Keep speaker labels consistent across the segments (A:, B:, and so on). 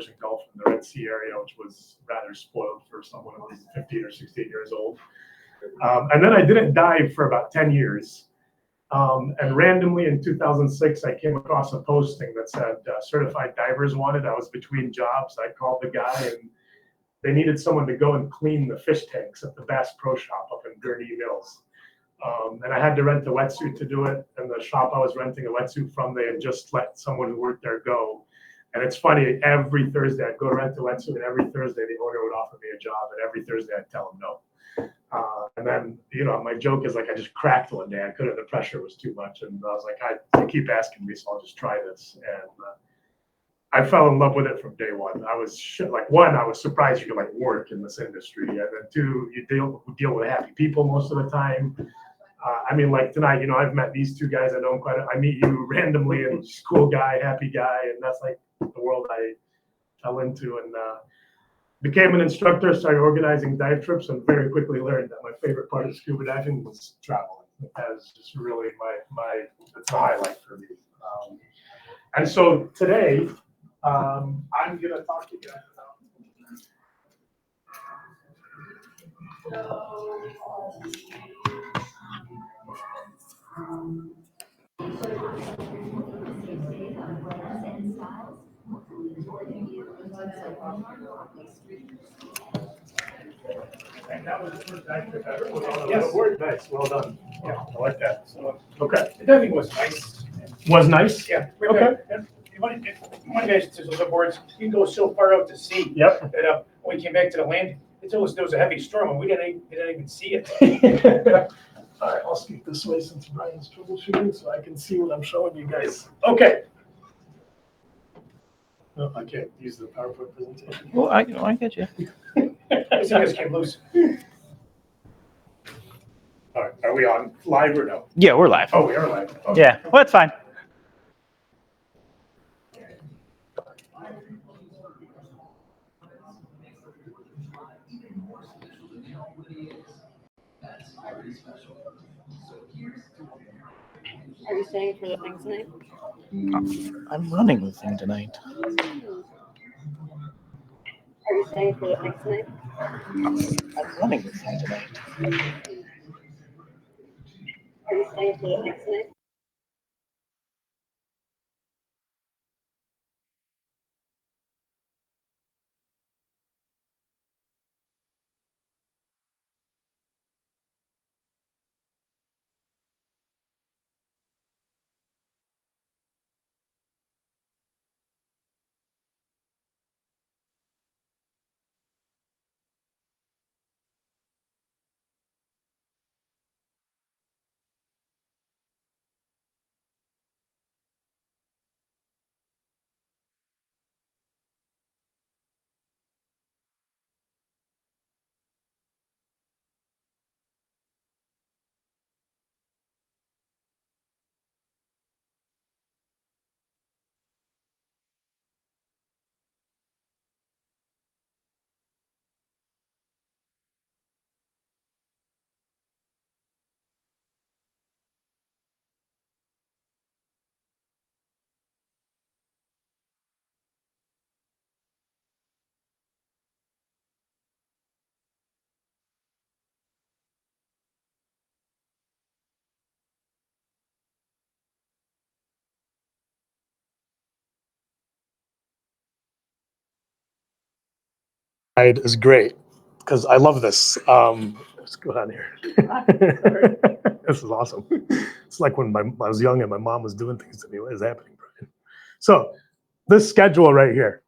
A: Persian Gulf and the Red Sea area, which was rather spoiled for someone who was 15 or 16 years old. And then I didn't dive for about 10 years. And randomly in 2006, I came across a posting that said certified divers wanted. I was between jobs. I called the guy, and they needed someone to go and clean the fish tanks at the Bass Pro Shop up in Gurnee Mills. And I had to rent a wetsuit to do it. And the shop I was renting a wetsuit from, they had just let someone who worked there go. And it's funny, every Thursday I'd go rent a wetsuit, and every Thursday the owner would offer me a job, and every Thursday I'd tell him no. And then, my joke is like I just cracked one day. I couldn't, the pressure was too much. And I was like, they keep asking me, so I'll just try this. And I fell in love with it from day one. I was one, I was surprised you could work in this industry. And then two, you deal with happy people most of the time. Tonight, I've met these two guys. I know them I meet you randomly, and just cool guy, happy guy. And that's like the world I fell into. And became an instructor, started organizing dive trips, and very quickly learned that my favorite part of scuba diving was traveling. That was just really it's a highlight for me. And so today, I'm going to talk to you guys And that was the first dive trip ever. Yes, nice, well done. Yeah, I like that. So, okay,
B: The diving was nice.
A: was nice.
B: Yeah.
A: Okay.
B: One guy to the boards, you can go so far out to sea.
A: Yep.
B: That when we came back to the land, there was a heavy storm, and we didn't even see it.
A: All right, I'll speak this way since Brian's troubleshooting, so I can see what I'm showing you guys. Okay. No, I can't use the PowerPoint presentation.
C: Well, I get you.
B: I just came loose.
A: All right, are we on live or no?
C: Yeah, we're live.
A: Oh, we are live. Okay.
C: Yeah, well, that's fine.
D: Are you staying for the thing tonight?
C: I'm running the thing tonight.
D: Are you staying for the thing tonight?
C: I'm running the thing tonight.
D: Are you staying for the thing tonight?
A: Is great because I love this. Let's go down here. This is awesome. It's like when I was young and my mom was doing things to me. What is happening, Brian? So this schedule right here,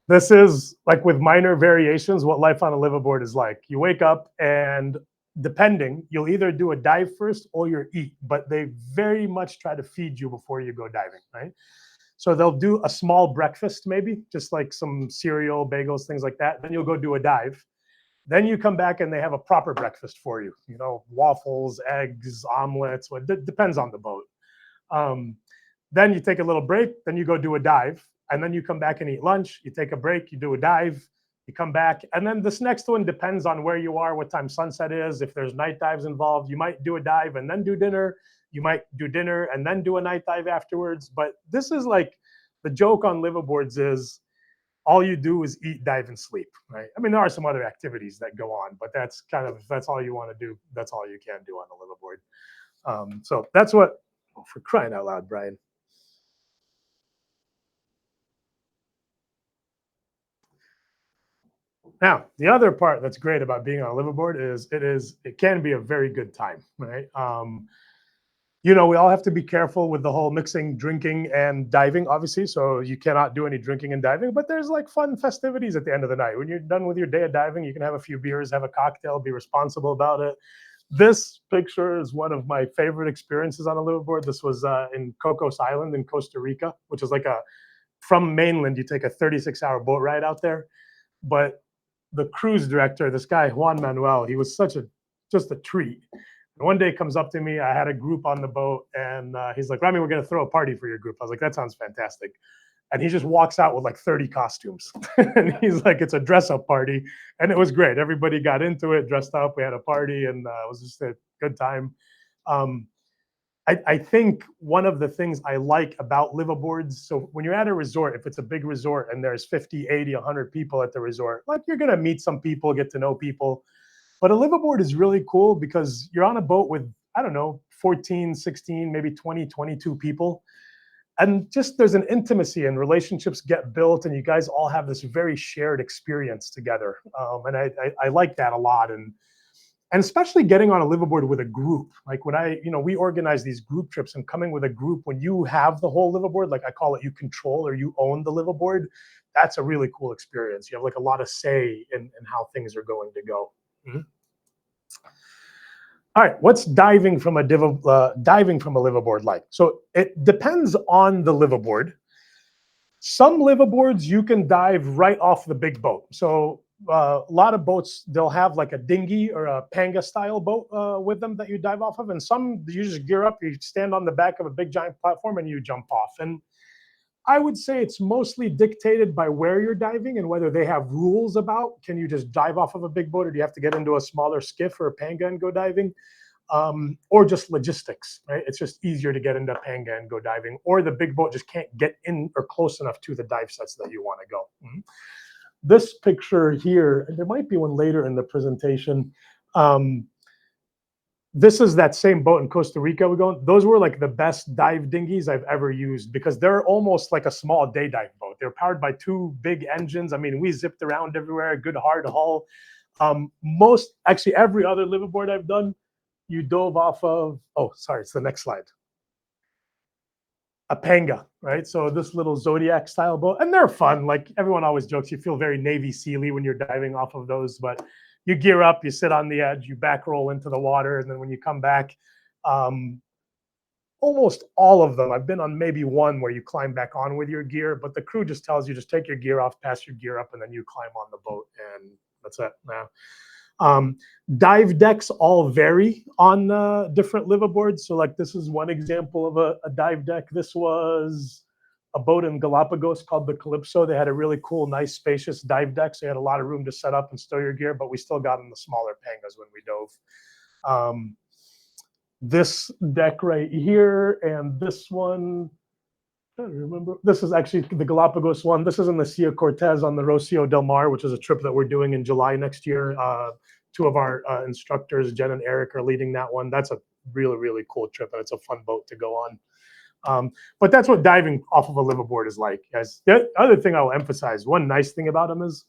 A: this is like with minor variations what life on a liveaboard is like. You wake up and depending, you'll either do a dive first or you'll eat, but they very much try to feed you before you go diving, right? So they'll do a small breakfast, maybe just like some cereal, bagels, things like that. Then you'll go do a dive. Then you come back and they have a proper breakfast for you. Waffles, eggs, omelets. Well, it depends on the boat. Then you take a little break. Then you go do a dive. And then you come back and eat lunch. You take a break. You do a dive. You come back. And then this next one depends on where you are, what time sunset is. If there's night dives involved, you might do a dive and then do dinner. You might do dinner and then do a night dive afterwards. But this is like the joke on liveaboards is all you do is eat, dive, and sleep, right? I mean, there are some other activities that go on, but that's that's all you want to do. That's all you can do on the liveaboard. So that's what, oh, for crying out loud, Brian. Now, the other part that's great about being on a liveaboard is it can be a very good time, right? You know, we all have to be careful with the whole mixing drinking and diving, obviously. So you cannot do any drinking and diving, but there's like fun festivities at the end of the night. When you're done with your day of diving, you can have a few beers, have a cocktail, be responsible about it. This picture is one of my favorite experiences on a liveaboard. This was in Cocos Island in Costa Rica, which is like from mainland, you take a 36-hour boat ride out there. But the cruise director, this guy, Juan Manuel, he was just a treat. One day comes up to me, I had a group on the boat, and he's like, Rami, we're going to throw a party for your group. I was like, that sounds fantastic. And he just walks out with like 30 costumes. And he's like, it's a dress-up party. And it was great. Everybody got into it, dressed up. We had a party, and it was just a good time. I think one of the things I like about liveaboards, so when you're at a resort, if it's a big resort and there's 50, 80, 100 people at the resort, like you're going to meet some people, get to know people. But a liveaboard is really cool because you're on a boat with, I don't know, 14, 16, maybe 20, 22 people. And just there's an intimacy and relationships get built and you guys all have this very shared experience together. And I like that a lot. And especially getting on a liveaboard with a group. Like when we organize these group trips and coming with a group, when you have the whole liveaboard, like I call it, you control or you own the liveaboard, that's a really cool experience. You have like a lot of say in how things are going to go. Mm-hmm. All right, what's diving from a liveaboard like? So it depends on the liveaboard. Some liveaboards you can dive right off the big boat. So a lot of boats, they'll have like a dinghy or a panga style boat with them that you dive off of. And some you just gear up, you stand on the back of a big giant platform and you jump off. And I would say it's mostly dictated by where you're diving and whether they have rules about, can you just dive off of a big boat or do you have to get into a smaller skiff or a panga and go diving? Or just logistics, right? It's just easier to get into panga and go diving, or the big boat just can't get in or close enough to the dive sets that you want to go. Mm-hmm. This picture here, there might be one later in the presentation. This is that same boat in Costa Rica we go. Those were like the best dive dinghies I've ever used because they're almost like a small day dive boat. They're powered by two big engines. I mean, we zipped around everywhere, good hard hull. Actually, every other liveaboard I've done, you dove off of, oh, sorry, it's the next slide. A panga, right? So this little Zodiac style boat, and they're fun. Like everyone always jokes, you feel very Navy Sealy when you're diving off of those, but you gear up, you sit on the edge, you back roll into the water, and then when you come back, almost all of them, I've been on maybe one where you climb back on with your gear, but the crew just tells you, just take your gear off, pass your gear up, and then you climb on the boat, and that's it. Now, dive decks all vary on different liveaboards. So like this is one example of a dive deck. This was a boat in Galapagos called the Calypso. They had a really cool, nice, spacious dive deck. So you had a lot of room to set up and stow your gear, but we still got in the smaller pangas when we dove. This deck right here and this one, I don't remember. This is actually the Galapagos one. This is in the Sea of Cortez on the Rocio del Mar, which is a trip that we're doing in July next year. Two of our instructors, Jen and Eric, are leading that one. That's a really, really cool trip, and it's a fun boat to go on. But that's what diving off of a liveaboard is like. Guys, the other thing I'll emphasize, one nice thing about them is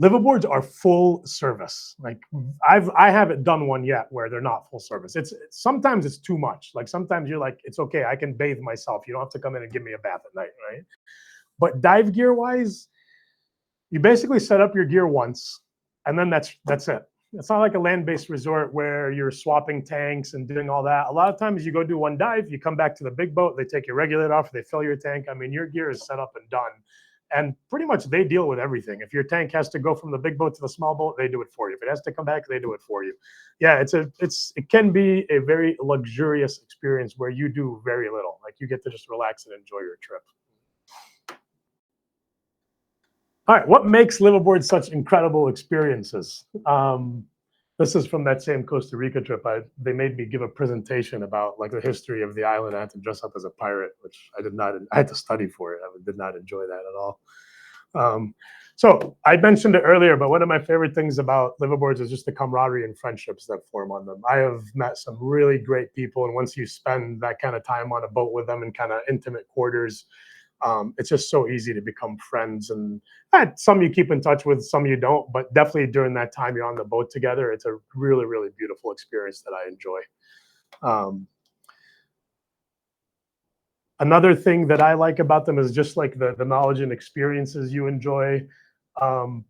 A: liveaboards are full service. Like I haven't done one yet where they're not full service. Sometimes it's too much. Like sometimes you're like, it's okay, I can bathe myself. You don't have to come in and give me a bath at night, right? But dive gear wise, you basically set up your gear once, and then that's it. It's not like a land-based resort where you're swapping tanks and doing all that. A lot of times you go do one dive, you come back to the big boat, they take your regulator off, they fill your tank. I mean, your gear is set up and done. And pretty much they deal with everything. If your tank has to go from the big boat to the small boat, they do it for you. If it has to come back, they do it for you. Yeah, it can be a very luxurious experience where you do very little. Like you get to just relax and enjoy your trip. All right, what makes liveaboards such incredible experiences? This is from that same Costa Rica trip. They made me give a presentation about like the history of the island. I had to dress up as a pirate, which I did not. I had to study for it. I did not enjoy that at all. So I mentioned it earlier, but one of my favorite things about liveaboards is just the camaraderie and friendships that form on them. I have met some really great people, and once you spend that kind of time on a boat with them in kind of intimate quarters, it's just so easy to become friends. And some you keep in touch with, some you don't, but definitely during that time you're on the boat together, it's a really, really beautiful experience that I enjoy. Another thing that I like about them is just like the knowledge and experiences you enjoy. Um,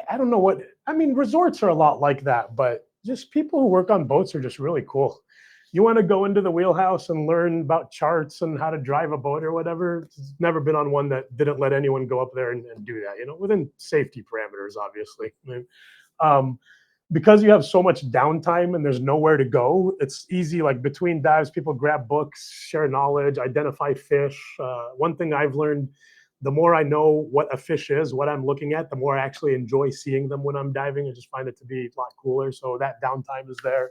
A: I don't know what, I mean, resorts are a lot like that, but just people who work on boats are just really cool. You want to go into the wheelhouse and learn about charts and how to drive a boat or whatever. It's never been on one that didn't let anyone go up there and do that, you know, within safety parameters, obviously. Um, because you have so much downtime and there's nowhere to go, it's easy, like between dives, people grab books, share knowledge, identify fish. One thing I've learned, the more I know what a fish is, what I'm looking at, the more I actually enjoy seeing them when I'm diving. I just find it to be a lot cooler. So that downtime is there.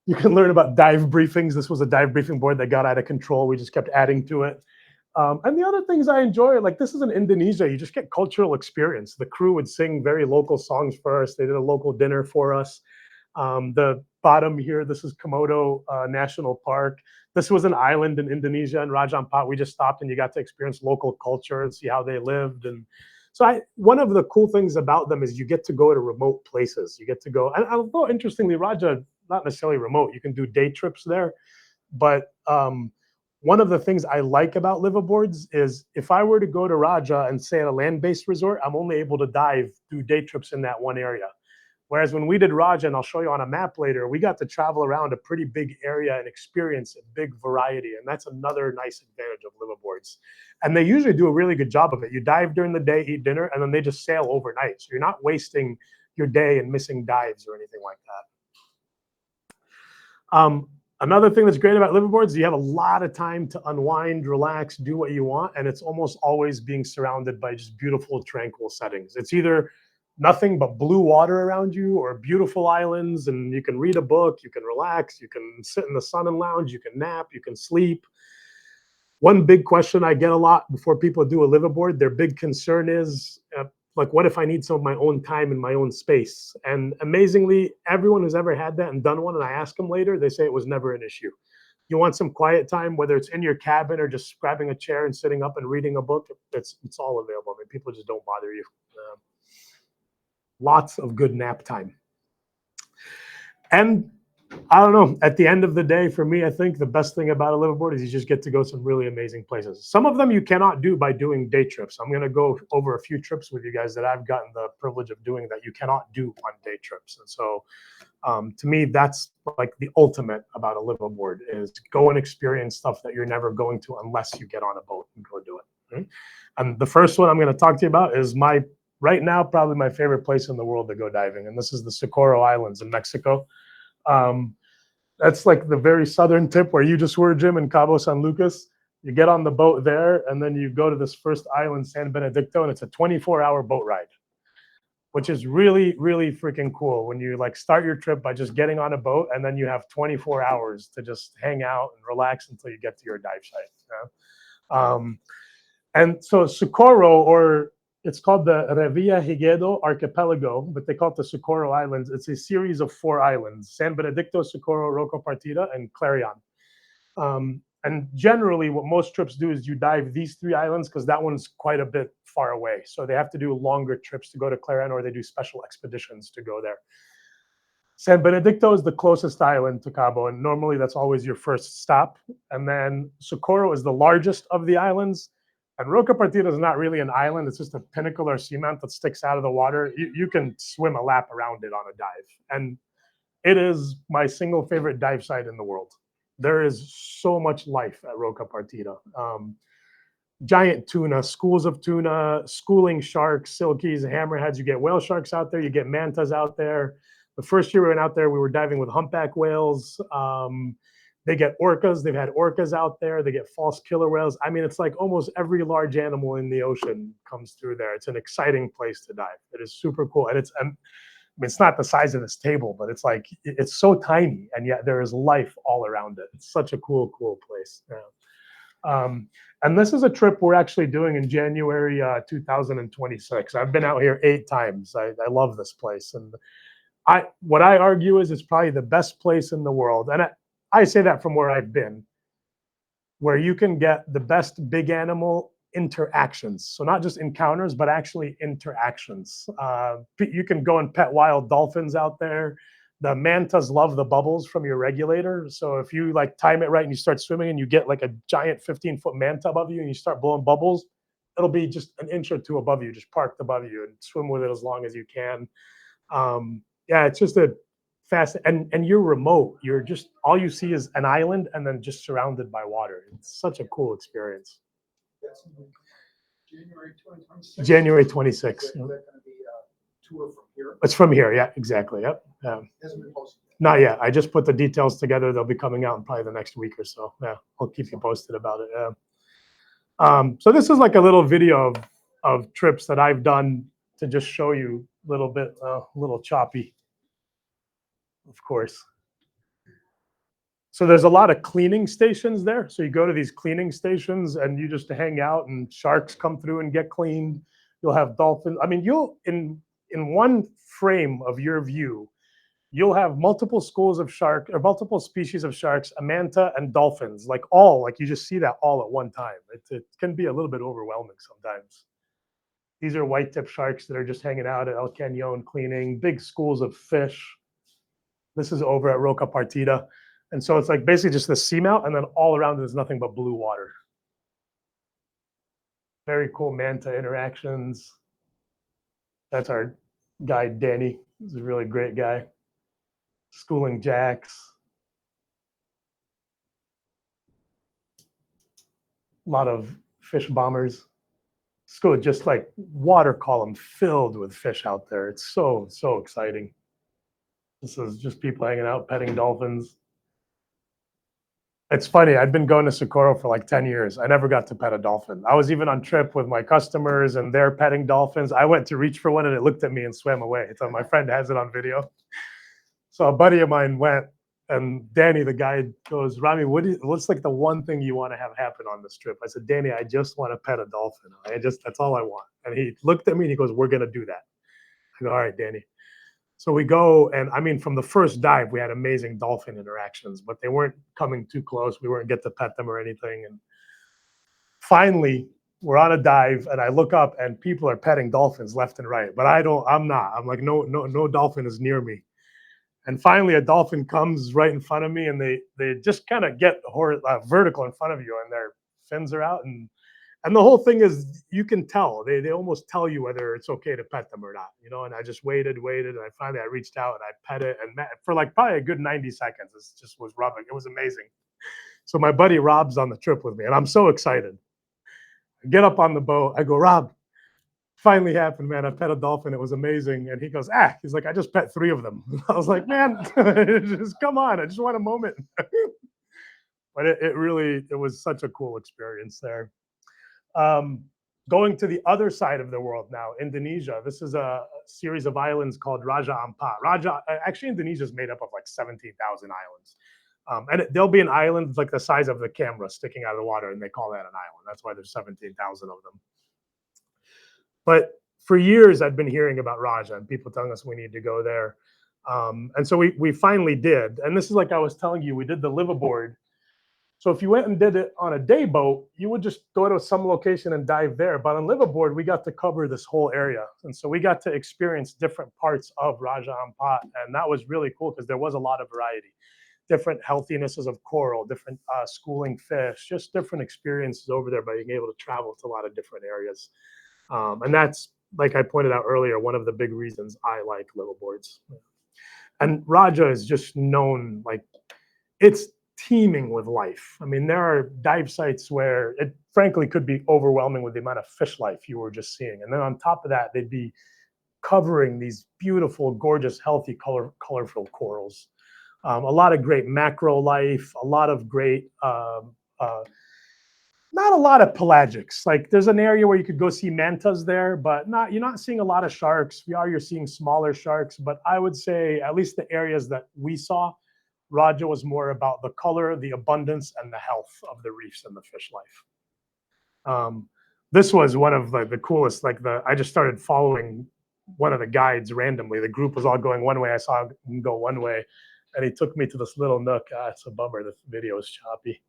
A: You can learn about dive briefings. This was a dive briefing board that got out of control. We just kept adding to it. And the other things I enjoy, like this is in Indonesia, you just get cultural experience. The crew would sing very local songs for us. They did a local dinner for us. The bottom here, this is Komodo National Park. This was an island in Indonesia, in Raja Ampat. We just stopped and you got to experience local culture and see how they lived. And so one of the cool things about them is you get to go to remote places. You get to go, and although interestingly, Raja, not necessarily remote, you can do day trips there. But one of the things I like about liveaboards is if I were to go to Raja and say at a land-based resort, I'm only able to dive through day trips in that one area. Whereas when we did Raja, and I'll show you on a map later, we got to travel around a pretty big area and experience a big variety. And that's another nice advantage of liveaboards. And they usually do a really good job of it. You dive during the day, eat dinner, and then they just sail overnight. So you're not wasting your day and missing dives or anything like that. Another thing that's great about liveaboards is you have a lot of time to unwind, relax, do what you want, and it's almost always being surrounded by just beautiful, tranquil settings. It's either nothing but blue water around you or beautiful islands, and you can read a book, you can relax, you can sit in the sun and lounge, you can nap, you can sleep. One big question I get a lot before people do a liveaboard, their big concern is, like, what if I need some of my own time in my own space? And amazingly, everyone who's ever had that and done one, and I ask them later, they say it was never an issue. You want some quiet time, whether it's in your cabin or just grabbing a chair and sitting up and reading a book, it's all available. I mean, people just don't bother you. Lots of good nap time. And I don't know, at the end of the day, for me, I think the best thing about a liveaboard is you just get to go some really amazing places. Some of them you cannot do by doing day trips. I'm going to go over a few trips with you guys that I've gotten the privilege of doing that you cannot do on day trips. And so to me, that's like the ultimate about a liveaboard is go and experience stuff that you're never going to unless you get on a boat and go do it. Okay? And the first one I'm going to talk to you about is right now, probably my favorite place in the world to go diving. And this is the Socorro Islands in Mexico. That's like the very southern tip where you just were, Jim, in Cabo San Lucas. You get on the boat there, and then you go to this first island, San Benedicto, and it's a 24-hour boat ride, which is really, really freaking cool when you like start your trip by just getting on a boat, and then you have 24 hours to just hang out and relax until you get to your dive site. You know? And so Socorro, or it's called the Revillagigedo Archipelago, but they call it the Socorro Islands. It's a series of 4 islands: San Benedicto, Socorro, Roca Partida, and Clarion. And generally, what most trips do is you dive these 3 islands because that one's quite a bit far away. So they have to do longer trips to go to Clarion, or they do special expeditions to go there. San Benedicto is the closest island to Cabo, and normally that's always your first stop. And then Socorro is the largest of the islands. And Roca Partida is not really an island. It's just a pinnacle or cement that sticks out of the water. You can swim a lap around it on a dive. And it is my single favorite dive site in the world. There is so much life at Roca Partida. Giant tuna, schools of tuna, schooling sharks, silkies, hammerheads. You get whale sharks out there. You get mantas out there. The first year we went out there, we were diving with humpback whales. They get orcas. They've had orcas out there. They get false killer whales. I mean, it's like almost every large animal in the ocean comes through there. It's an exciting place to dive. It is super cool. And it's not the size of this table, but it's like, it's so tiny. And yet there is life all around it. It's such a cool, cool place. Yeah. And this is a trip we're actually doing in January 2026. I've been out here 8 times. I love this place, and what I argue is it's probably the best place in the world, and I say that from where I've been, where you can get the best big animal interactions. So not just encounters, but actually interactions. You can go and pet wild dolphins out there. The mantas love the bubbles from your regulator. So if you like time it right and you start swimming and you get like a giant 15-foot manta above you and you start blowing bubbles, it'll be just an inch or two above you, just parked above you, and swim with it as long as you can. Yeah, it's just a fast, and you're remote. You're just, all you see is an island and then just surrounded by water. It's such a cool experience.
E: That's in January 2026.
A: January 26th.
E: Is that going to be a tour from here?
A: It's from here. Yeah, exactly. Yep.
E: Hasn't been posted yet.
A: Not yet. I just put the details together. They'll be coming out in probably the next week or so. Yeah, I'll keep you posted about it. Yeah. So this is like a little video of trips that I've done to just show you a little bit, a little choppy, of course. So there's a lot of cleaning stations there. So you go to these cleaning stations and you just hang out, and sharks come through and get cleaned. You'll have dolphins. I mean, you'll in one frame of your view, you'll have multiple schools of shark or multiple species of sharks, a manta and dolphins, like you just see that all at one time. It can be a little bit overwhelming sometimes. These are white-tip sharks that are just hanging out at El Cañon cleaning, big schools of fish. This is over at Roca Partida. And so it's like basically just the seamount, and then all around it is nothing but blue water. Very cool manta interactions. That's our guide, Danny. He's a really great guy. Schooling jacks. A lot of fish bombers. School, just like water column filled with fish out there. It's so exciting. This is just people hanging out, petting dolphins. It's funny, I'd been going to Socorro for like 10 years. I never got to pet a dolphin. I was even on trip with my customers and they're petting dolphins. I went to reach for one and it looked at me and swam away. So my friend has it on video. So a buddy of mine went, and Danny, the guide, goes, Rami, what's like the one thing you want to have happen on this trip? I said, Danny, I just want to pet a dolphin. That's all I want. And he looked at me and he goes, we're going to do that. I go, all right, Danny. So we go, and I mean, from the first dive, we had amazing dolphin interactions, but they weren't coming too close. We weren't get to pet them or anything. And finally, we're on a dive, and I look up, and people are petting dolphins left and right. But I'm not. I'm like, no dolphin is near me. And finally, a dolphin comes right in front of me, and they just kind of get vertical in front of you, and their fins are out, and the whole thing is, you can tell. They almost tell you whether it's okay to pet them or not, you know. And I just waited, and I reached out and I pet it, and for like probably a good 90 seconds, it just was rubbing. It was amazing. So my buddy Rob's on the trip with me, and I'm so excited. I get up on the boat. I go, Rob, finally happened, man. I pet a dolphin. It was amazing. And he goes, he's like, I just pet 3 of them. I was like, man, just come on. I just want a moment. But it was such a cool experience there. Going to the other side of the world now, Indonesia. This is a series of islands called Raja Ampat. Actually, Indonesia is made up of like 17,000 islands. And there'll be an island like the size of the camera sticking out of the water, and they call that an island. That's why there's 17,000 of them. But for years, I'd been hearing about Raja and people telling us we need to go there. And so we finally did. And this is like I was telling you, we did the Liveaboard. So if you went and did it on a day boat, you would just go to some location and dive there. But on Liveaboard, we got to cover this whole area. And so we got to experience different parts of Raja Ampat. And that was really cool because there was a lot of variety. Different healthinesses of coral, different schooling fish, just different experiences over there by being able to travel to a lot of different areas. And that's, like I pointed out earlier, one of the big reasons I like Liveaboards. And Raja is just known, like, it's teeming with life. I mean, there are dive sites where it frankly could be overwhelming with the amount of fish life you were just seeing. And then on top of that, they'd be covering these beautiful, gorgeous, healthy, colorful corals. A lot of great macro life, a lot of great, not a lot of pelagics. Like there's an area where you could go see mantas there, but you're not seeing a lot of sharks. You're seeing smaller sharks, but I would say at least the areas that we saw, Raja was more about the color, the abundance, and the health of the reefs and the fish life. This was one of the coolest. I just started following one of the guides randomly. The group was all going one way. I saw him go one way, and he took me to this little nook. It's a bummer. The video is choppy.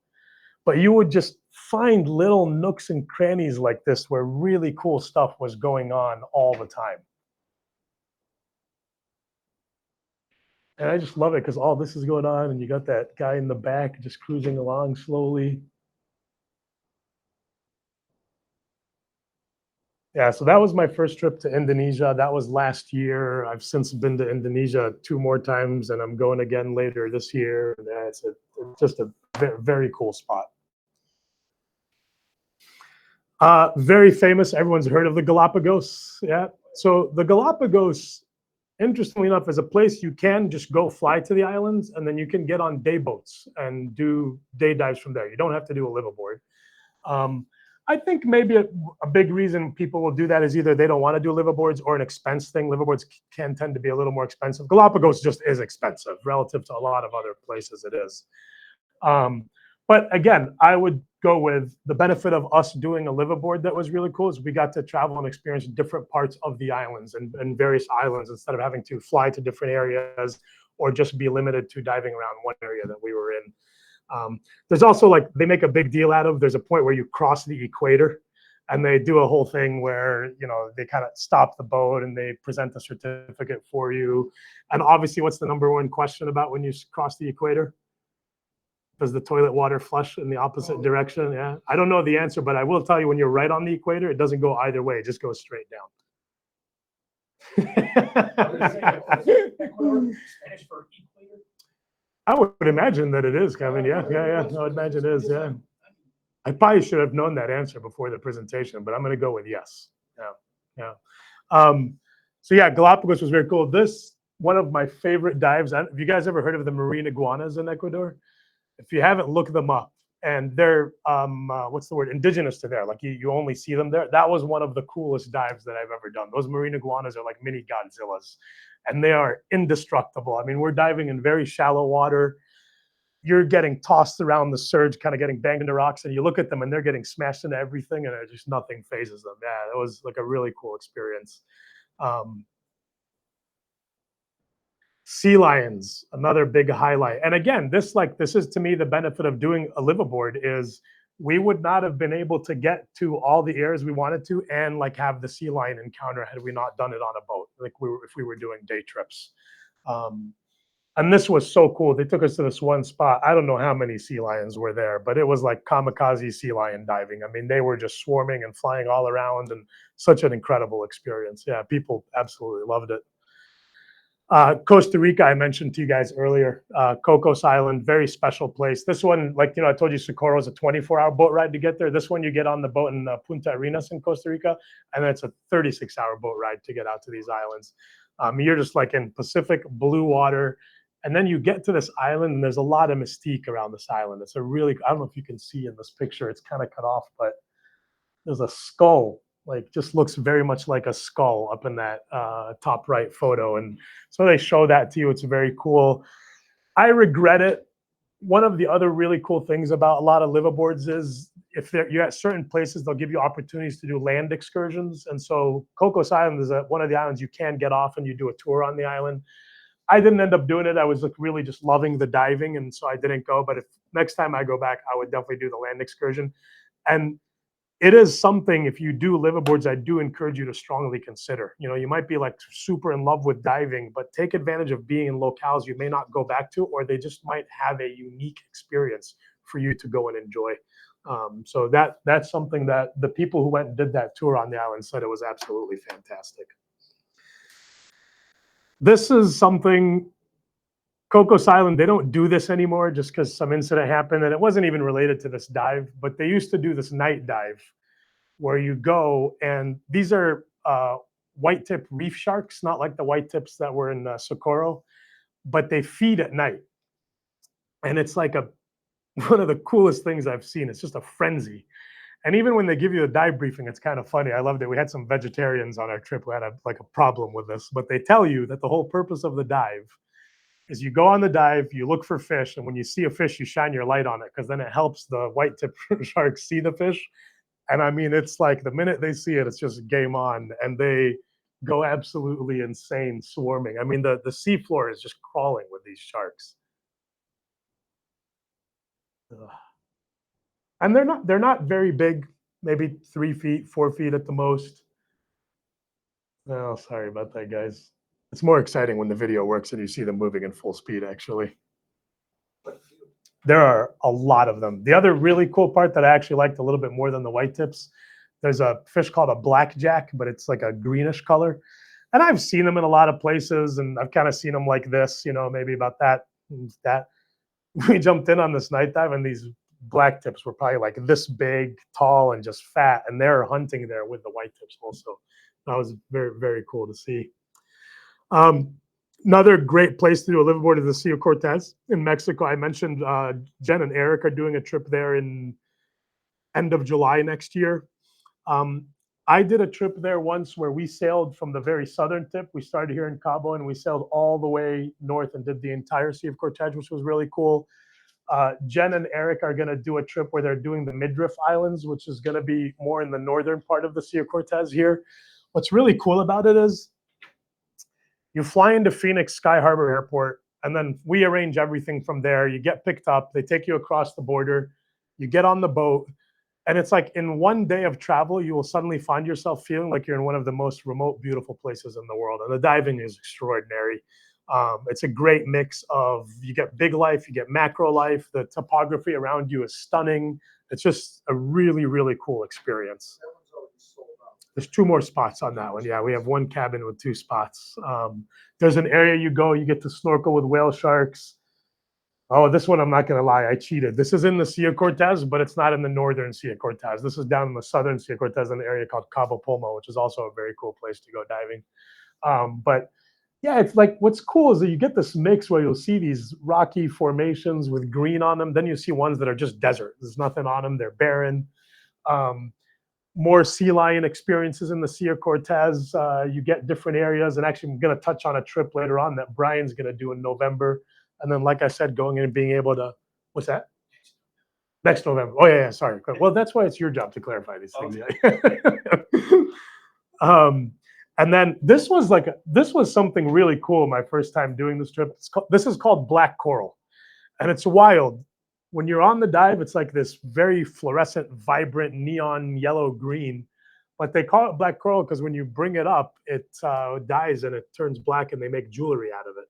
A: But you would just find little nooks and crannies like this where really cool stuff was going on all the time. And I just love it because all this is going on, and you got that guy in the back just cruising along slowly. Yeah, so that was my first trip to Indonesia. That was last year. I've since been to Indonesia 2 more times, and I'm going again later this year. Yeah, it's just a very cool spot. Very famous. Everyone's heard of the Galapagos. Yeah. So the Galapagos, interestingly enough, is a place you can just go fly to the islands, and then you can get on day boats and do day dives from there. You don't have to do a liveaboard. I think maybe a big reason people will do that is either they don't want to do liveaboards or an expense thing. Liveaboards can tend to be a little more expensive. Galapagos just is expensive relative to a lot of other places it is. But again, I would go with the benefit of us doing a liveaboard that was really cool is we got to travel and experience different parts of the islands and various islands instead of having to fly to different areas or just be limited to diving around one area that we were in. There's also they make a big deal out of, there's a point where you cross the equator and they do a whole thing where, they kind of stop the boat and they present a certificate for you. And obviously, what's the number one question about when you cross the equator? Does the toilet water flush in the opposite direction? Yeah. I don't know the answer, but I will tell you when you're right on the equator, it doesn't go either way. It just goes straight down.
B: Spanish for equator?
A: I would imagine that it is, Kevin. Yeah. I would imagine it is. Yeah. I probably should have known that answer before the presentation, but I'm going to go with yes. Yeah. So yeah, Galapagos was very cool. One of my favorite dives. Have you guys ever heard of the marine iguanas in Ecuador? If you haven't, look them up. And they're indigenous to there. You only see them there. That was one of the coolest dives that I've ever done. Those marine iguanas are like mini Godzillas, and they are indestructible. I mean, we're diving in very shallow water. You're getting tossed around the surge, kind of getting banged into rocks, and you look at them and they're getting smashed into everything, and just nothing phases them. Yeah, it was like a really cool experience. Sea lions, another big highlight. And again, this is to me the benefit of doing a liveaboard is we would not have been able to get to all the areas we wanted to and have the sea lion encounter had we not done it on a boat, if we were doing day trips. And this was so cool. They took us to this one spot. I don't know how many sea lions were there, but it was like kamikaze sea lion diving. I mean, they were just swarming and flying all around, and such an incredible experience. Yeah, people absolutely loved it. Costa Rica, I mentioned to you guys earlier, Cocos Island, very special place. This one, I told you, Socorro is a 24-hour boat ride to get there. This one, you get on the boat in Punta Arenas in Costa Rica, and then it's a 36-hour boat ride to get out to these islands. You're just in Pacific blue water, and then you get to this island, and there's a lot of mystique around this island. It's I don't know if you can see in this picture, it's kind of cut off, but there's a skull. Just looks very much like a skull up in that top right photo. And so they show that to you. It's very cool. I regret it. One of the other really cool things about a lot of liveaboards is you're at certain places, they'll give you opportunities to do land excursions. And so Cocos Island is one of the islands you can get off and you do a tour on the island. I didn't end up doing it. I was really just loving the diving, and so I didn't go. But if next time I go back, I would definitely do the land excursion. And it is something, if you do liveaboards, I do encourage you to strongly consider. You might be super in love with diving, but take advantage of being in locales you may not go back to, or they just might have a unique experience for you to go and enjoy. So that's something that the people who went and did that tour on the island said it was absolutely fantastic. This is something, Cocos Island, they don't do this anymore just because some incident happened, and it wasn't even related to this dive, but they used to do this night dive where you go, and these are white tip reef sharks, not like the white tips that were in Socorro, but they feed at night. And it's one of the coolest things I've seen. It's just a frenzy. And even when they give you a dive briefing, it's kind of funny. I loved it. We had some vegetarians on our trip who had a problem with this, but they tell you that the whole purpose of the dive is you go on the dive, you look for fish, and when you see a fish, you shine your light on it because then it helps the white tip sharks see the fish. And I mean, it's like the minute they see it, it's just game on, and they go absolutely insane swarming. I mean, the seafloor is just crawling with these sharks. Ugh. And they're not very big, maybe 3 feet, 4 feet at the most. Oh, sorry about that, guys. It's more exciting when the video works and you see them moving in full speed, actually. There are a lot of them. The other really cool part that I actually liked a little bit more than the white tips, there's a fish called a blackjack, but it's like a greenish color. And I've seen them in a lot of places, and I've kind of seen them like this, maybe about that. We jumped in on this night dive, and these black tips were probably like this big, tall, and just fat, and they're hunting there with the white tips also. That was very, very cool to see. Another great place to do a liveaboard is the Sea of Cortez in Mexico. I mentioned Jen and Eric are doing a trip there in end of July next year. I did a trip there once where we sailed from the very southern tip. We started here in Cabo and we sailed all the way north and did the entire Sea of Cortez, which was really cool. Jen and Eric are going to do a trip where they're doing the Midriff Islands, which is going to be more in the northern part of the Sea of Cortez here. What's really cool about it is you fly into Phoenix Sky Harbor Airport, and then we arrange everything from there. You get picked up, they take you across the border, you get on the boat, and it's like in one day of travel, you will suddenly find yourself feeling like you're in one of the most remote, beautiful places in the world. And the diving is extraordinary. It's a great mix of, you get big life, you get macro life, the topography around you is stunning. It's just a really, really cool experience.
E: That one's already sold out.
A: There's 2 more spots on that one. Yeah, we have 1 cabin with 2 spots. There's an area you go, you get to snorkel with whale sharks. Oh, this one, I'm not going to lie, I cheated. This is in the Sea of Cortez, but it's not in the northern Sea of Cortez. This is down in the southern Sea of Cortez in an area called Cabo Pulmo, which is also a very cool place to go diving. But yeah, it's like, what's cool is that you get this mix where you'll see these rocky formations with green on them. Then you see ones that are just desert. There's nothing on them. They're barren. More sea lion experiences in the Sea of Cortez. You get different areas. And actually, I'm going to touch on a trip later on that Brian's going to do in November. And then, like I said, going in and being able to, what's that? Next November. Oh, yeah, sorry. Well, that's why it's your job to clarify these things. And then this was something really cool my first time doing this trip. This is called black coral, and it's wild. When you're on the dive, it's like this very fluorescent, vibrant, neon yellow green. But they call it black coral because when you bring it up, it dies and it turns black, and they make jewelry out of it.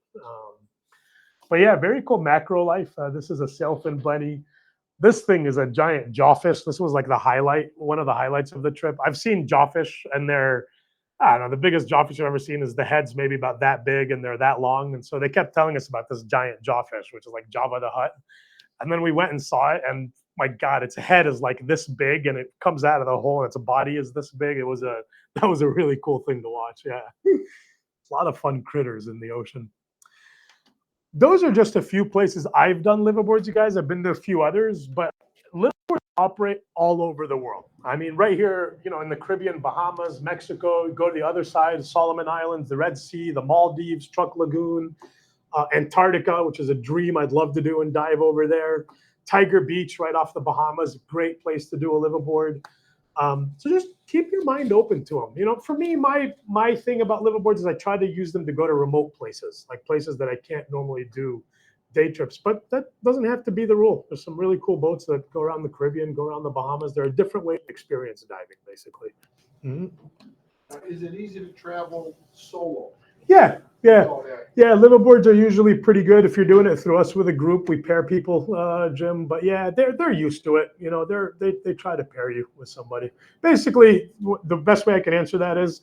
A: But yeah, very cool macro life. This is a sailfin blenny. This thing is a giant jawfish. This was like the highlight, one of the highlights of the trip. I've seen jawfish, and I don't know, the biggest jawfish I've ever seen is the head's maybe about that big and they're that long. And so they kept telling us about this giant jawfish, which is like Jabba the Hutt. And then we went and saw it, and my God, its head is like this big, and it comes out of the hole, and its body is this big. That was a really cool thing to watch. Yeah, it's a lot of fun critters in the ocean. Those are just a few places I've done liveaboards, you guys. I've been to a few others, but liveaboards operate all over the world. I mean, right here, in the Caribbean, Bahamas, Mexico, go to the other side, Solomon Islands, the Red Sea, the Maldives, Truk Lagoon, Antarctica, which is a dream I'd love to do and dive over there. Tiger Beach, right off the Bahamas, great place to do a liveaboard. So just keep your mind open to them. For me, my thing about liveaboards is I try to use them to go to remote places, like places that I can't normally do day trips. But that doesn't have to be the rule. There's some really cool boats that go around the Caribbean, go around the Bahamas. There are different ways to experience diving, basically. Mm-hmm.
E: Is it easy to travel solo?
A: Yeah.
E: Oh, yeah.
A: Yeah, liveaboards are usually pretty good if you're doing it through us with a group. We pair people, Jim. But yeah, they're used to it. They try to pair you with somebody. Basically, the best way I can answer that is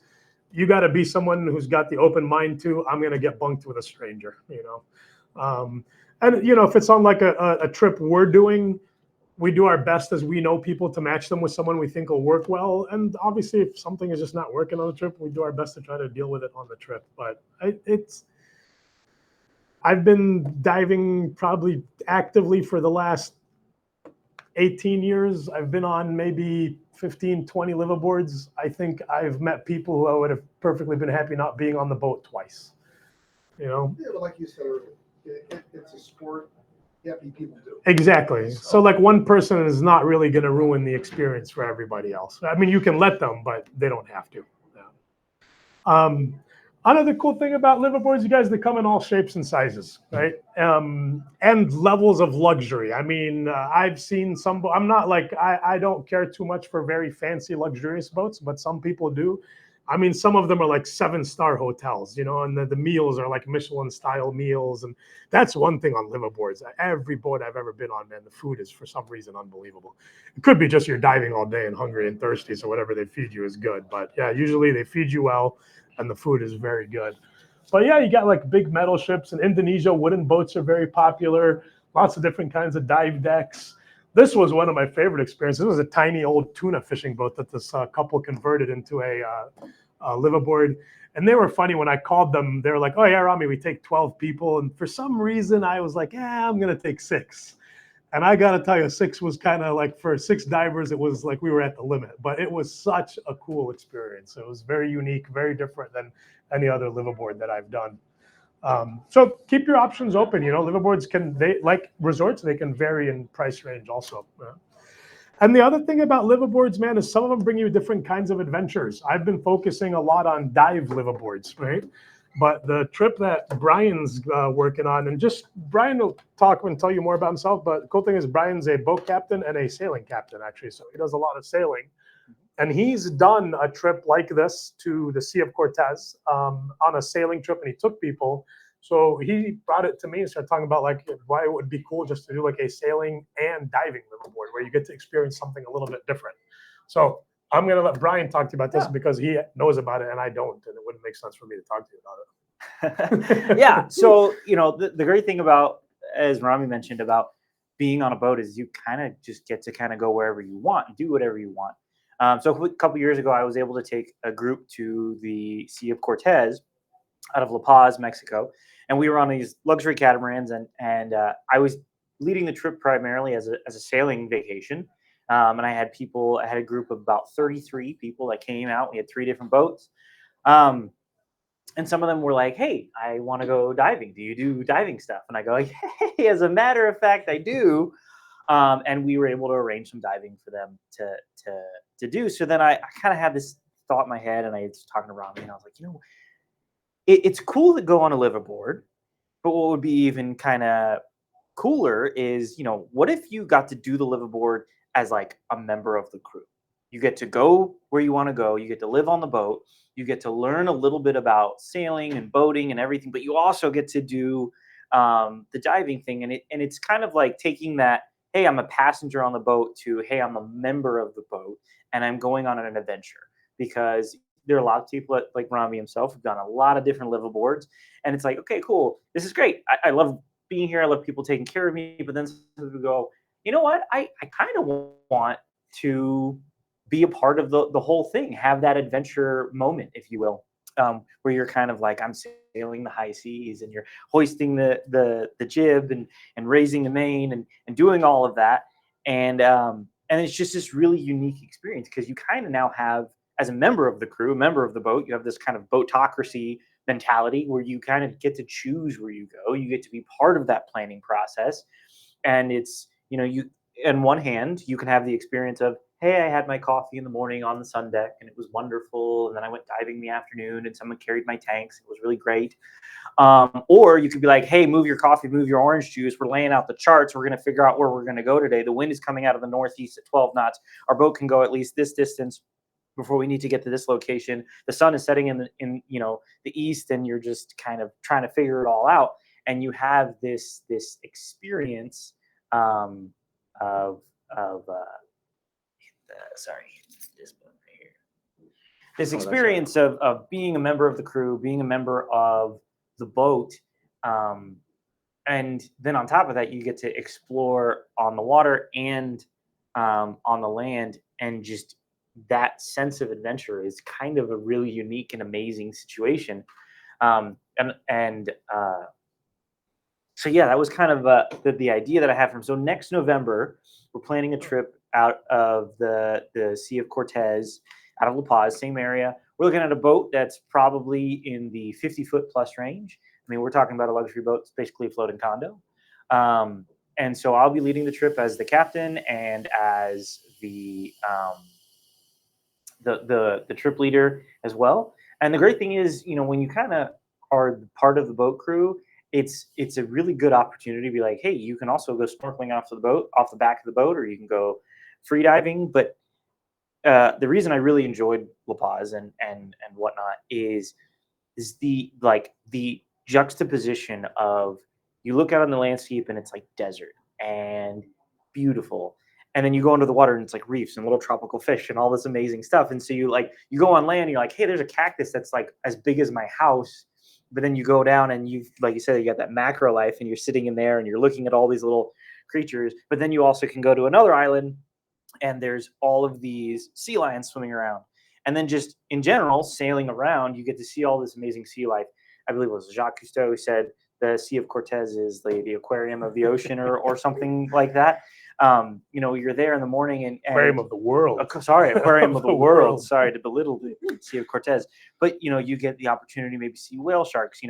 A: you got to be someone who's got the open mind to, I'm going to get bunked with a stranger, And, if it's on like a trip we're doing, we do our best as we know people to match them with someone we think will work well. And obviously, if something is just not working on the trip, we do our best to try to deal with it on the trip. But I've been diving probably actively for the last 18 years. I've been on maybe 15, 20 liveaboards. I think I've met people who I would have perfectly been happy not being on the boat twice.
E: Yeah, but like you said earlier, it's a sport happy people do.
A: Exactly. So like one person is not really going to ruin the experience for everybody else. I mean, you can let them, but they don't have to. Yeah. Another cool thing about liveaboards, you guys, they come in all shapes and sizes, right? And levels of luxury. I mean, I've seen some, I'm not like, I don't care too much for very fancy luxurious boats, but some people do. I mean, some of them are like 7-star hotels, you know, and the meals are like Michelin style meals. And that's one thing on liveaboards. Every boat I've ever been on, man, the food is for some reason unbelievable. It could be just you're diving all day and hungry and thirsty, so whatever they feed you is good. But yeah, usually they feed you well and the food is very good. But yeah, you got like big metal ships. In Indonesia, wooden boats are very popular. Lots of different kinds of dive decks. This was one of my favorite experiences. It was a tiny old tuna fishing boat that this couple converted into a liveaboard. And they were funny when I called them. They were like, "Oh yeah, Rami, we take 12 people." And for some reason, I was like, "Yeah, I'm gonna take 6." And I gotta tell you, 6 was kind of like, for 6 divers, it was like we were at the limit. But it was such a cool experience. It was very unique, very different than any other liveaboard that I've done. So keep your options open. You know, liveaboards they like resorts, they can vary in price range also. And the other thing about liveaboards, man, is some of them bring you different kinds of adventures. I've been focusing a lot on dive liveaboards, right? But the trip that Brian's working on, and just Brian will talk and tell you more about himself. But the cool thing is Brian's a boat captain and a sailing captain, actually. So he does a lot of sailing. And he's done a trip like this to the Sea of Cortez on a sailing trip, and he took people. So he brought it to me and started talking about like why it would be cool just to do like a sailing and diving liveaboard where you get to experience something a little bit different. So I'm going to let Brian talk to you about this because he knows about it and I don't, and it wouldn't make sense for me to talk to you about it.
F: Yeah. So, you know, the great thing about, as Rami mentioned, about being on a boat is you kind of just get to kind of go wherever you want and do whatever you want. So a couple years ago, I was able to take a group to the Sea of Cortez out of La Paz, Mexico. And we were on these luxury catamarans, and I was leading the trip primarily as a sailing vacation. And I had a group of about 33 people that came out. We had 3 different boats. And some of them were like, "Hey, I want to go diving. Do you do diving stuff?" And I go, "Hey, as a matter of fact, I do." And we were able to arrange some diving for them to do. So then I kind of had this thought in my head, and I was talking to Rami, and I was like, you know, it's cool to go on a liveaboard, but what would be even kind of cooler is, you know, what if you got to do the liveaboard as like a member of the crew? You get to go where you want to go. You get to live on the boat. You get to learn a little bit about sailing and boating and everything, but you also get to do the diving thing. And it's kind of like taking that, hey, I'm a passenger on the boat, to, hey, I'm a member of the boat and I'm going on an adventure. Because there are a lot of people like Rami himself who've done a lot of different liveaboards. And it's like, okay, cool. This is great. I love being here. I love people taking care of me. But then some people go, you know what? I kind of want to be a part of the whole thing, have that adventure moment, if you will, where you're kind of like, I'm sailing the high seas and you're hoisting the jib and raising the main and doing all of that. And it's just this really unique experience because you kind of now have, as a member of the crew, a member of the boat, you have this kind of boatocracy mentality where you kind of get to choose where you go. You get to be part of that planning process. And it's, you know, you, on one hand, you can have the experience of, hey, I had my coffee in the morning on the sun deck and it was wonderful. And then I went diving in the afternoon and someone carried my tanks. It was really great. Or you could be like, hey, move your coffee, move your orange juice. We're laying out the charts. We're going to figure out where we're going to go today. The wind is coming out of the northeast at 12 knots. Our boat can go at least this distance before we need to get to this location. The sun is setting in you know, the east, and you're just kind of trying to figure it all out. And you have this experience this experience of being a member of the crew, being a member of the boat. And then on top of that, you get to explore on the water and on the land, and just that sense of adventure is kind of a really unique and amazing situation. So yeah, that was kind of the idea that I had from. So next November, we're planning a trip out of the Sea of Cortez, out of La Paz, same area. We're looking at a boat that's probably in the 50-foot plus range. I mean, we're talking about a luxury boat. It's basically a floating condo. And so I'll be leading the trip as the captain and as the trip leader as well. And the great thing is, when you kind of are part of the boat crew, it's a really good opportunity to be like, hey, you can also go snorkeling off the back of the boat, or you can go free diving. But the reason I really enjoyed La Paz and whatnot is the juxtaposition of, you look out on the landscape and it's like desert and beautiful, and then you go under the water and it's like reefs and little tropical fish and all this amazing stuff. And so you go on land and you're like, hey, there's a cactus that's like as big as my house. But then you go down and like you said, you got that macro life and you're sitting in there and you're looking at all these little creatures. But then you also can go to another island and there's all of these sea lions swimming around. And then just in general, sailing around, you get to see all this amazing sea life. I believe it was Jacques Cousteau who said the Sea of Cortez is the aquarium of the ocean or something like that. You're there in the morning and
A: Aquarium of the world.
F: Aquarium of the world. Sorry to belittle the Sea of Cortez, but you get the opportunity to maybe see whale sharks.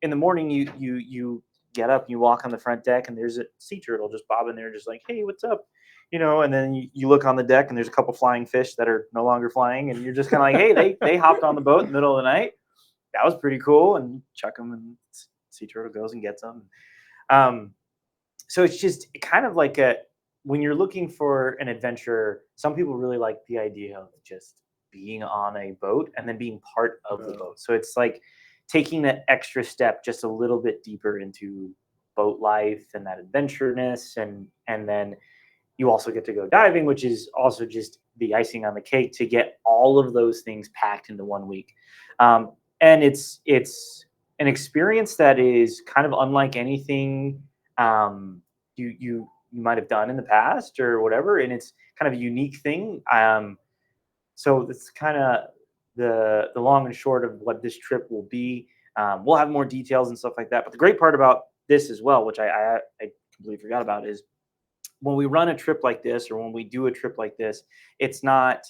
F: In the morning you get up, you walk on the front deck, and there's a sea turtle just bobbing there, just like, hey, what's up? And then you look on the deck, and there's a couple flying fish that are no longer flying, and you're just kind of like, hey, they hopped on the boat in the middle of the night. That was pretty cool, and you chuck them, and sea turtle goes and gets them. So it's just kind of like when you're looking for an adventure, some people really like the idea of just being on a boat and then being part of the boat. So it's like taking that extra step just a little bit deeper into boat life and that adventureness. And then you also get to go diving, which is also just the icing on the cake to get all of those things packed into 1 week. And it's an experience that is kind of unlike anything you might have done in the past or whatever, and it's kind of a unique thing. So that's kind of the long and short of what this trip will be. We'll have more details and stuff like that. But the great part about this as well, which I completely forgot about, is when we run a trip like this, or when we do a trip like this, it's not,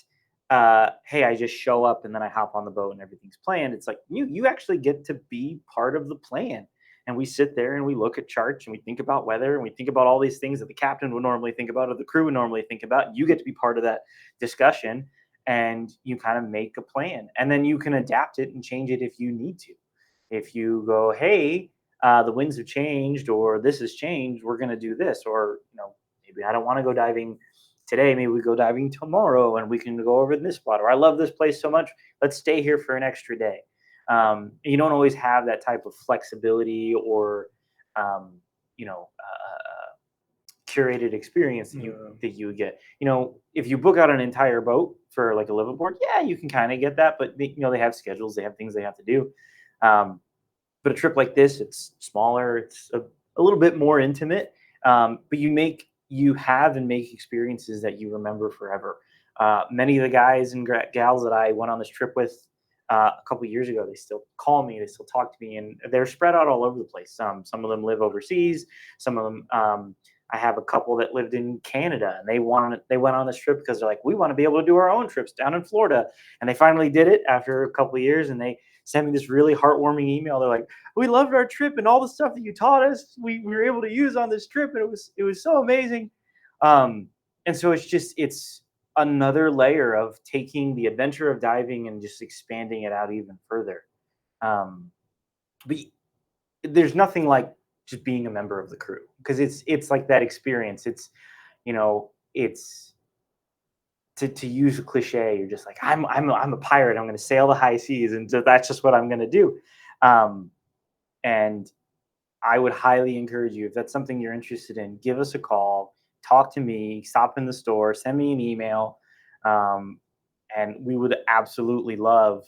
F: hey, I just show up and then I hop on the boat and everything's planned. It's like you actually get to be part of the plan. And we sit there and we look at charts and we think about weather and we think about all these things that the captain would normally think about or the crew would normally think about. You get to be part of that discussion and you kind of make a plan. And then you can adapt it and change it if you need to. If you go, hey, the winds have changed, or this has changed, we're going to do this. Or, maybe I don't want to go diving today. Maybe we go diving tomorrow and we can go over this spot. Or I love this place so much, let's stay here for an extra day. You don't always have that type of flexibility or, curated experience that you get. If you book out an entire boat for like a liveaboard, yeah, you can kind of get that, but they have schedules, they have things they have to do. But a trip like this, it's smaller, it's a little bit more intimate, but you have and make experiences that you remember forever. Many of the guys and gals that I went on this trip with a couple of years ago, they still call me, they still talk to me, and they're spread out all over the place. Some of them live overseas. Some of them, I have a couple that lived in Canada, and they went on this trip because they're like, we want to be able to do our own trips down in Florida. And they finally did it after a couple of years, and they sent me this really heartwarming email. They're like, we loved our trip and all the stuff that you taught us, we were able to use on this trip, and it was so amazing. And so it's another layer of taking the adventure of diving and just expanding it out even further. But there's nothing like just being a member of the crew, because it's like that experience. It's to use a cliche, you're just like, I'm a pirate. I'm going to sail the high seas, and so that's just what I'm going to do. And I would highly encourage you, if that's something you're interested in, give us a call, talk to me, stop in the store, send me an email, and we would absolutely love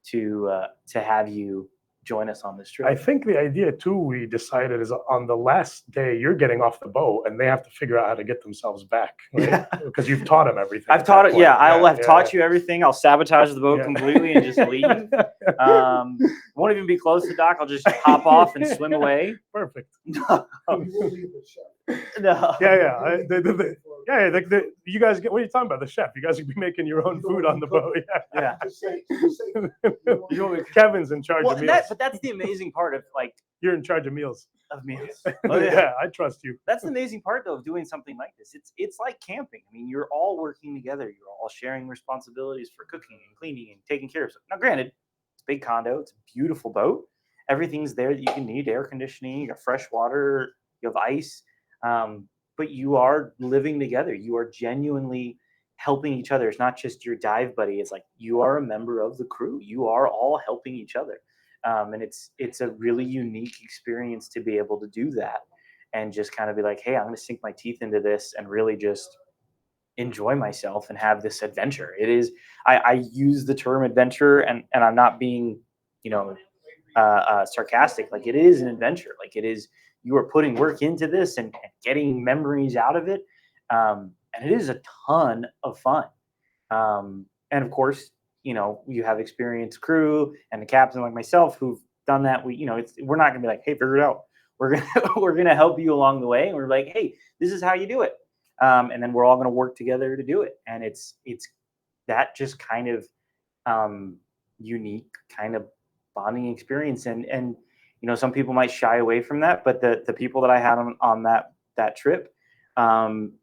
F: to have you join us on this trip.
A: I think the idea too, we decided, is on the last day you're getting off the boat and they have to figure out how to get themselves back, right?
F: Yeah.
A: Because you've taught them everything.
F: I've taught it. Yeah, I'll have taught you everything. I'll sabotage the boat completely and just leave. Won't even be close to the dock. I'll just hop off and swim away.
A: Perfect.
E: You will leave the shop.
F: No.
A: Yeah. Yeah, you guys get. What are you talking about? The chef. You guys could be making your own
E: You don't
A: food
E: want
A: on
E: to
A: the
E: cook?
A: boat. Yeah.
F: Yeah.
E: Just say, you
F: You want me
A: Kevin's in charge
F: Well,
A: of
F: and
A: meals.
F: but that's the amazing part of like
A: You're in charge of meals.
F: of meals.
A: Yeah, I trust you.
F: That's the amazing part though of doing something like this. It's like camping. I mean, you're all working together. You're all sharing responsibilities for cooking and cleaning and taking care of stuff. Now, granted, it's a big condo. It's a beautiful boat. Everything's there that you can need: air conditioning, you got fresh water, you have ice. But you are living together. You are genuinely helping each other. It's not just your dive buddy. It's like you are a member of the crew. You are all helping each other. And it's a really unique experience to be able to do that and just kind of be like, hey, I'm going to sink my teeth into this and really just enjoy myself and have this adventure. It is, I use the term adventure and I'm not being, sarcastic. Like it is an adventure. Like it is, you are putting work into this and getting memories out of it. And it is a ton of fun. And of course, you have experienced crew and the captain like myself who've done that. We're not gonna be like, hey, figure it out. We're gonna help you along the way. And we're like, hey, this is how you do it. And then we're all gonna work together to do it. And it's that just kind of unique kind of bonding experience. And some people might shy away from that, but the people that I had on that trip,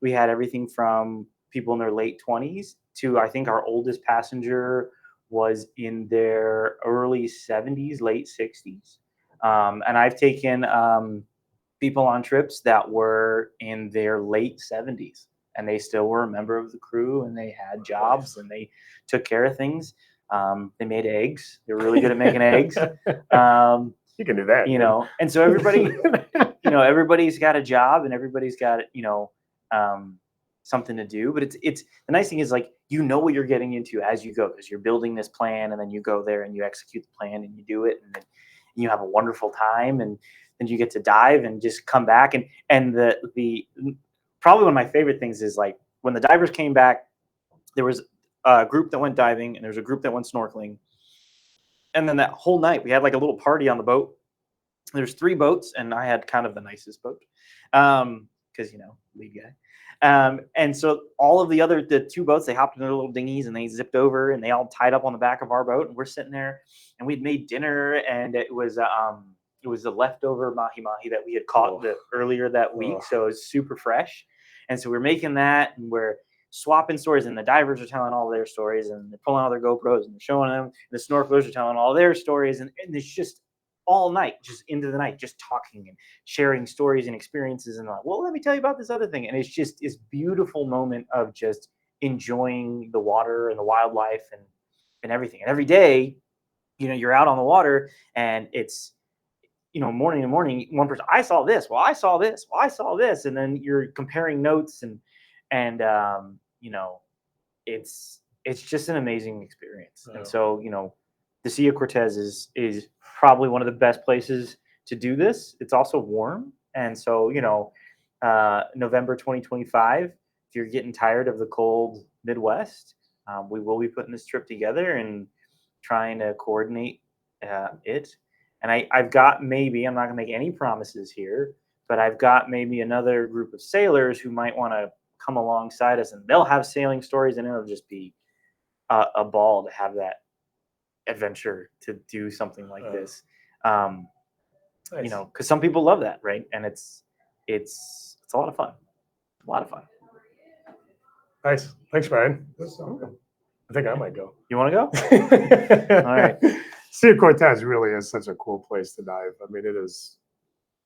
F: we had everything from people in their late 20s to I think our oldest passenger was in their early 70s, late 60s. And I've taken people on trips that were in their late 70s and they still were a member of the crew and they had jobs and they took care of things. They made eggs. They were really good at making eggs.
A: You can do that.
F: And so everybody, everybody's got a job and everybody's got, something to do. But it's the nice thing is like, what you're getting into as you go, because you're building this plan and then you go there and you execute the plan and you do it and then you have a wonderful time and then you get to dive and just come back. And the probably one of my favorite things is like when the divers came back, there was a group that went diving and there was a group that went snorkeling. And then that whole night we had like a little party on the boat. There's 3 boats and I had kind of the nicest boat. Because lead guy. And so all of the 2 boats, they hopped in their little dinghies and they zipped over and they all tied up on the back of our boat and we're sitting there and we'd made dinner and it was the leftover mahi-mahi that we had caught earlier that week. So it was super fresh. And so we're making that and we're swapping stories and the divers are telling all their stories and they're pulling out their GoPros and they're showing them. And the snorkelers are telling all their stories and it's just all night, just into the night, just talking and sharing stories and experiences and like, well, let me tell you about this other thing. And it's just this beautiful moment of just enjoying the water and the wildlife and everything. And every day, you're out on the water and it's, morning to morning, one person, I saw this. Well, I saw this. Well, I saw this. And then you're comparing notes and it's just an amazing experience. And so, the Sea of Cortez is probably one of the best places to do this. It's also warm. And so, November 2025, if you're getting tired of the cold Midwest, we will be putting this trip together and trying to coordinate it. And I've got maybe, I'm not going to make any promises here, but I've got maybe another group of sailors who might want to come alongside us and they'll have sailing stories and it'll just be a ball to have that adventure to do something like this. Nice. Because some people love that, right? And it's a lot of fun. A lot of fun.
A: Nice. Thanks, Brian.
E: That's not good.
A: I think I might go.
F: You want to go? All right.
A: Sea of Cortez really is such a cool place to dive. I mean, it is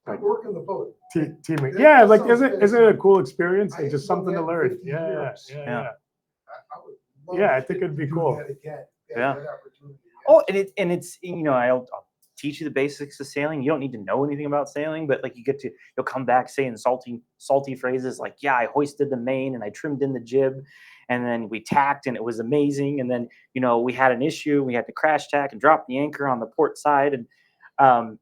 E: Like working the boat.
A: teaming.
E: That
A: Yeah, like
E: sounds
A: isn't it a cool experience?
E: I
A: It's just
E: haven't
A: something to
E: done that in
A: learn.
E: 50
A: Yeah.
E: years.
A: Yeah.
F: Yeah.
E: I would love
A: Yeah, I
E: to
A: think it'd be
E: do
A: cool.
E: that again.
F: Yeah.
E: That opportunity again.
F: Oh, and it's I'll teach you the basics of sailing. You don't need to know anything about sailing, but like you'll come back saying salty phrases like, yeah, I hoisted the main and I trimmed in the jib and then we tacked and it was amazing. And then, we had an issue. We had to crash tack and drop the anchor on the port side. And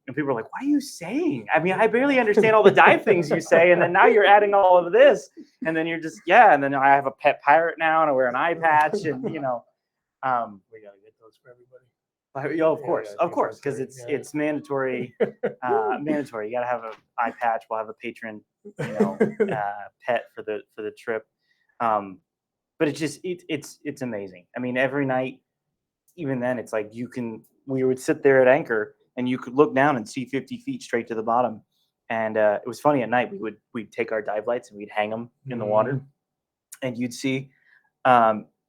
F: people are like, what are you saying? I mean, I barely understand all the dive things you say. And then now you're adding all of this. And then you're just, yeah. And then I have a pet pirate now and I wear an eye patch and,
A: We gotta get those for everybody.
F: of course,
A: yeah,
F: because
A: yeah.
F: it's mandatory. Mandatory. You gotta have an eye patch. We'll have a patron, pet for the trip. But it's amazing. I mean, every night, even then, it's like we would sit there at anchor and you could look down and see 50 feet straight to the bottom. And it was funny at night. We'd take our dive lights and we'd hang them in the water, and you'd see.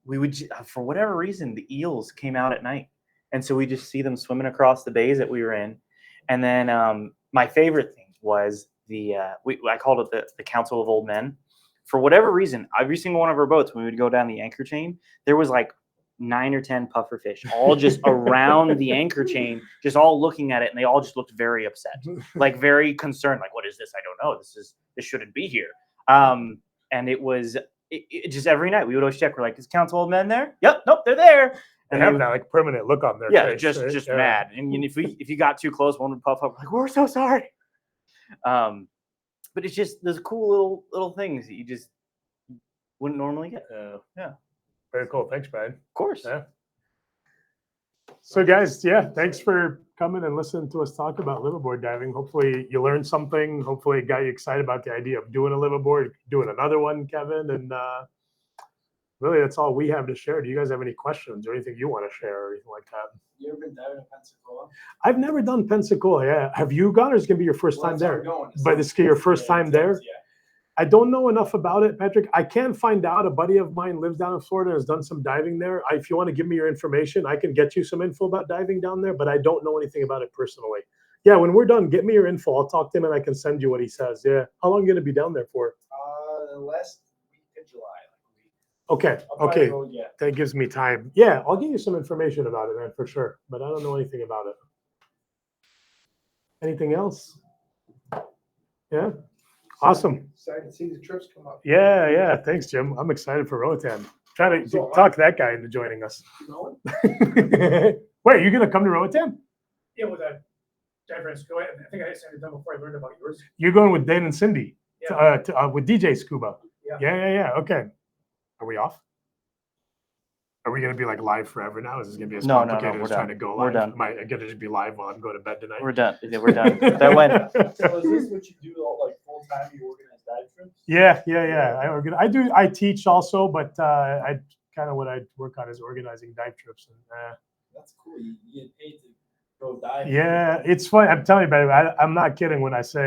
F: We would, for whatever reason, the eels came out at night, and so we just see them swimming across the bays that we were in. And then my favorite thing was I called it the Council of Old Men. For whatever reason, every single one of our boats, when we would go down the anchor chain, there was like 9 or 10 puffer fish, all just around the anchor chain, just all looking at it, and they all just looked very upset, like very concerned, like, what is this? I don't know. This shouldn't be here. And it was just every night we would always check. We're like, is Council of Old Men there? Yep, nope, they're there.
A: And have that like permanent look on their face.
F: Just mad. And if you got too close, one would puff up like, we're so sorry. But it's just those cool little things that you just wouldn't normally get. Yeah.
A: Very cool. Thanks, Brian.
F: Of course.
A: Yeah. So guys, yeah, thanks for coming and listening to us talk about liveaboard diving. Hopefully you learned something. Hopefully it got you excited about the idea of doing a liveaboard, doing another one, Kevin. And really, that's all we have to share. Do you guys have any questions or anything you want to share or anything like that?
E: You ever been diving in Pensacola?
A: I've never done Pensacola. Yeah. Have you gone, or is it going to be your first time there? But it's your first time there?
E: Yeah.
A: I don't know enough about it, Patrick. I can find out. A buddy of mine lives down in Florida and has done some diving there. If you want to give me your information, I can get you some info about diving down there, but I don't know anything about it personally. Yeah, when we're done, get me your info. I'll talk to him and I can send you what he says. Yeah. How long are you going to be down there for?
E: The last week of July.
A: Okay.
E: I'll probably
A: Okay.
E: go, yeah.
A: That gives me time. Yeah, I'll give you some information about it, man, for sure. But I don't know anything about it. Anything else? Yeah. Awesome.
E: Excited to see the trips come up.
A: Yeah, yeah. Thanks, Jim. I'm excited for Roatan. Trying to talk that guy into joining us.
E: You
A: Wait, are you going to come to Roatan?
B: Yeah, with a diverse, go ahead. I think I said it before I learned about yours.
A: You're going with Dan and Cindy with DJ Scuba.
B: Yeah.
A: Yeah. Okay. Are we off? Are we going to be like live forever now? Is this going to be as
F: No,
A: complicated
F: we're
A: as trying
F: done.
A: to go
F: We're
A: live?
F: done.
A: Am I going to just be live while I'm going to bed tonight?
F: We're done. Yeah, we're done. That went.
E: So is this what you do all like full time? You organize dive trips?
A: Yeah. I teach also, but I kind of what I work on is organizing dive trips. And,
E: That's cool. You get paid to go dive.
A: yeah, it's funny. I'm telling you, baby, I'm not kidding when I say